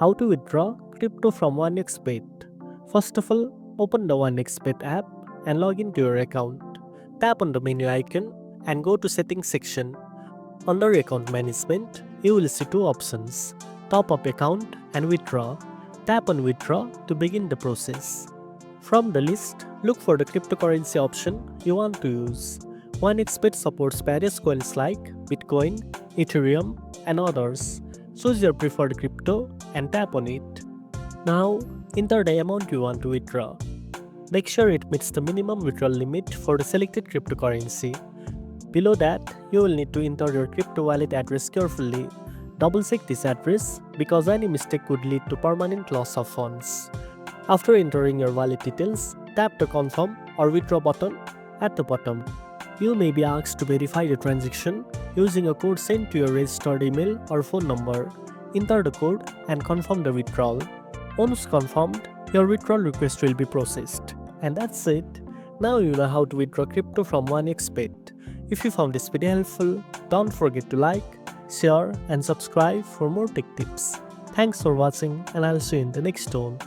How to withdraw crypto from 1xBet. First of all, open the 1xBet app and log into your account. Tap on the menu icon and go to Settings section. Under Account Management, you will see two options, Top Up Account and Withdraw. Tap on Withdraw to begin the process. From the list, look for the cryptocurrency option you want to use. 1xBet supports various coins like Bitcoin, Ethereum, and others. Choose your preferred crypto and tap on it. Now, enter the amount you want to withdraw. Make sure it meets the minimum withdrawal limit for the selected cryptocurrency. Below that, you will need to enter your crypto wallet address carefully. Double check this address because any mistake could lead to permanent loss of funds. After entering your wallet details, tap the Confirm or Withdraw button at the bottom. You may be asked to verify the transaction using a code sent to your registered email or phone number. Enter the code and confirm the withdrawal. Once confirmed, your withdrawal request will be processed. And that's it. Now you know how to withdraw crypto from 1xBet. If you found this video helpful, don't forget to like, share and subscribe for more tech tips. Thanks for watching and I'll see you in the next one.